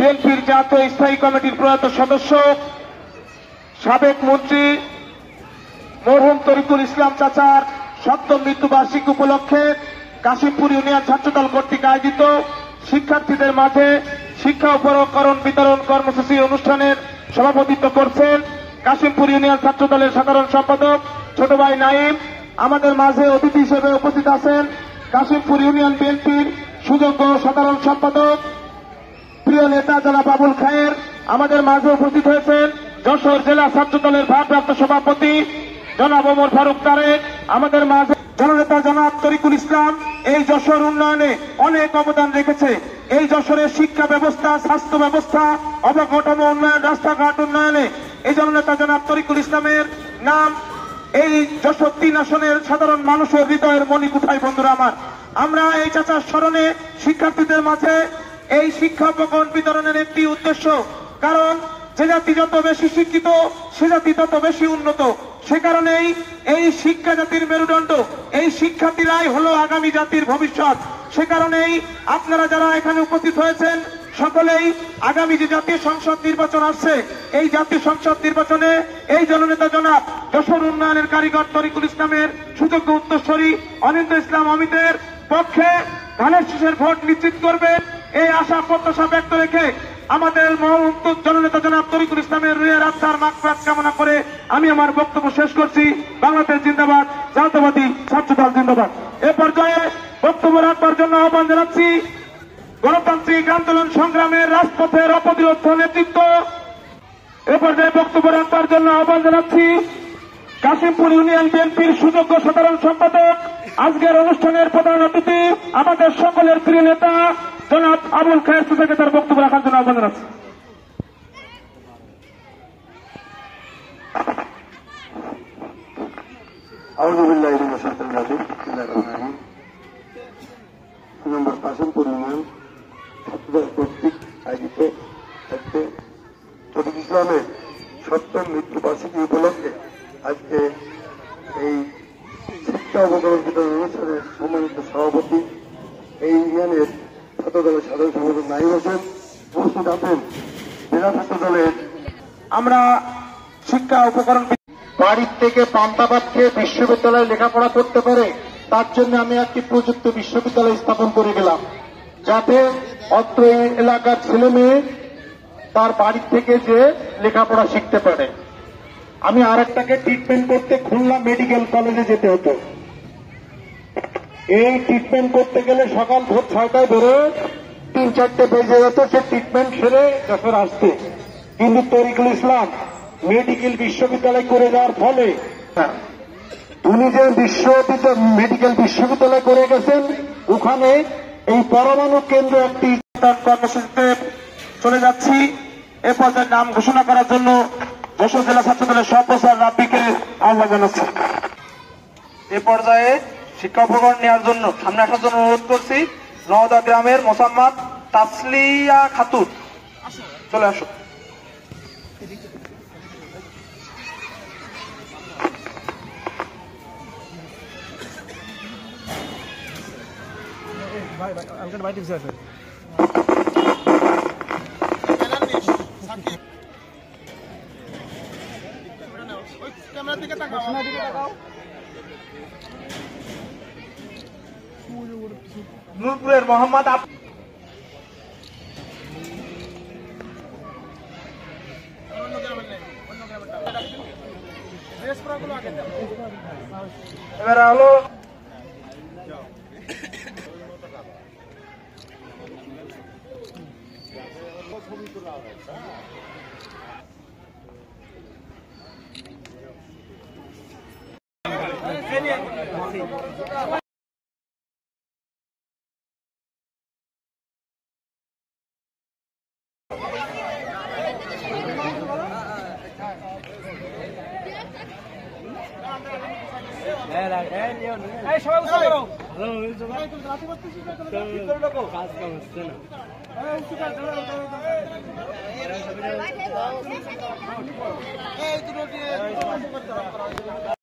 বিএনপির জাতীয় স্থায়ী কমিটির প্রয়াত সদস্য সাবেক মন্ত্রী মরহুম তরিকুল ইসলাম চাচার সপ্তম মৃত্যুবার্ষিকী উপলক্ষে কাশিমপুর ইউনিয়ন ছাত্রদল কর্তৃক আয়োজিত শিক্ষার্থীদের মাঝে শিক্ষা উপকরণ বিতরণ কর্মসূচি অনুষ্ঠানের সভাপতিত্ব করছেন কাশিমপুর ইউনিয়ন ছাত্রদলের সাধারণ সম্পাদক ছোট ভাই নাইম। আমাদের মাঝে অতিথি হিসেবে উপস্থিত আছেন কাশিমপুর ইউনিয়ন বিএনপির সুযোগ্য সাধারণ সম্পাদক প্রিয় নেতা জনাব আবুল খায়ের। আমাদের মাঝে উপস্থিত হয়েছেন যশোর জেলা ছাত্রদলের ভারপ্রাপ্ত সভাপতি জনাব ওমর ফারুক তারেক। আমাদের মাঝে জননেতা জনাব তরিকুল ইসলাম। এই যশোর উন্নয়নে অনেক অবদান রেখেছে। এই যশোরের শিক্ষা ব্যবস্থা, স্বাস্থ্য ব্যবস্থা, অবকাঠামো উন্নয়ন, রাস্তাঘাট উন্নয়নে এই জননেতা জনাব তরিকুল ইসলামের নাম এই যশোর 3 আসনের সাধারণ মানুষের হৃদয়ের মণিকুঠায়। বন্ধুরা আমার, আমরা এই চাচার স্মরণে শিক্ষার্থীদের মাঝে এই শিক্ষা উপকরণ বিতরণের একটি উদ্দেশ্য, কারণ যে জাতি যত বেশি শিক্ষিত সে জাতি তত বেশি উন্নত। সে কারণেই এই শিক্ষা জাতির মেরুদণ্ড, এই শিক্ষার্থীরাই হলো আগামী জাতির ভবিষ্যৎ। সে কারণেই আপনারা যারা এখানে উপস্থিত হয়েছেন সকলেই আগামী যে জাতীয় সংসদ নির্বাচন আসছে, এই জাতীয় সংসদ নির্বাচনে এই জননেতা জনাব যশোর উন্নয়নের কারিগর তরিকুল ইসলামের সুযোগ্য উত্তরসূরি অনিন্দ্য ইসলাম অমিতের পক্ষে ধানের শীষের ভোট নিশ্চিত করবেন, এই আশা প্রত্যাশা ব্যক্ত রেখে আমাদের মরহুম জননেতা জনাব তরিকুল ইসলামের রুহের আত্মার মাগফিরাত কামনা করে আমি আমার বক্তব্য শেষ করছি। বাংলাদেশ জিন্দাবাদ, জাতীয়তাবাদী ছাত্রদল জিন্দাবাদ। এ পর্যায়ে বক্তব্য রাখবার জন্য আহ্বান জানাচ্ছি গণতান্ত্রিক আন্দোলন সংগ্রামের রাজপথের অপ্রতিরোধ্য নেতৃত্ব। এ পর্যায়ে বক্তব্য রাখবার জন্য আহ্বান জানাচ্ছি কাশিমপুর ইউনিয়ন বিএনপির সুযোগ্য সাধারণ সম্পাদক, আজকের অনুষ্ঠানের প্রধান অতিথি আমাদের সকলের প্রিয় নেতা জনাব আবুল খায়ের চাচাকে তার বক্তব্য রাখার জন্য আহ্বান জানাচ্ছি। কাশিমপুর ইউনিয়ন ছাত্রদল কর্তৃক আয়োজিত তরিকুল ইসলামের সপ্তম মৃত্যুবার্ষিকী উপলক্ষে আজকে এই শিক্ষা উপকরণ বিতরণ অনুষ্ঠানের সম্মানিত সভাপতি এই ইউনিয়নের ছাত্রদলের সাধারণ সম্পাদক নাইম হোসেন উপস্থিত আছেন জেলা ছাত্রদলের। আমরা শিক্ষা উপকরণ বাড়ির থেকে পান্তাভাত খেয়ে বিশ্ববিদ্যালয়ে লেখাপড়া করতে পারে, তার জন্য আমি একটি প্রযুক্ত বিশ্ববিদ্যালয় স্থাপন করে গেলাম, যাতে অত্র এলাকার ছেলে মেয়ে তার বাড়ির থেকে যে লেখাপড়া শিখতে পারে। আমি আরেকটাকে ট্রিটমেন্ট করতে খুলনা মেডিকেল কলেজে যেতে হতো। এই ট্রিটমেন্ট করতে গেলে সকাল ভোর 6টায় বেরো 3-4টে বেজে যেত সে ট্রিটমেন্ট সেরে যশোর আসতে। কিন্তু তরিকুল ইসলাম মেডিকেল বিশ্ববিদ্যালয় করে যাওয়ার ফলে উনি যে মেডিকেল বিশ্ববিদ্যালয় করে গেছেন, ওখানে এই পরমাণু কেন্দ্র একটি কর্মসূচিতে চলে যাচ্ছি। এ পর্যায়ে নাম ঘোষণা করার জন্য যশোর জেলা ছাত্রদলের সভাপতি রাব্বিকে আহ্বান জানাচ্ছি। এ পর্যায়ে শিক্ষা উপকরণ নেওয়ার জন্য সামনে আসার জন্য অনুরোধ করছি নওদা গ্রামের মোসাম্মদ তাসলিয়া খাতুন, চলে আসো। নূরপুরের মোহাম্মদ এবারে হলো সবাই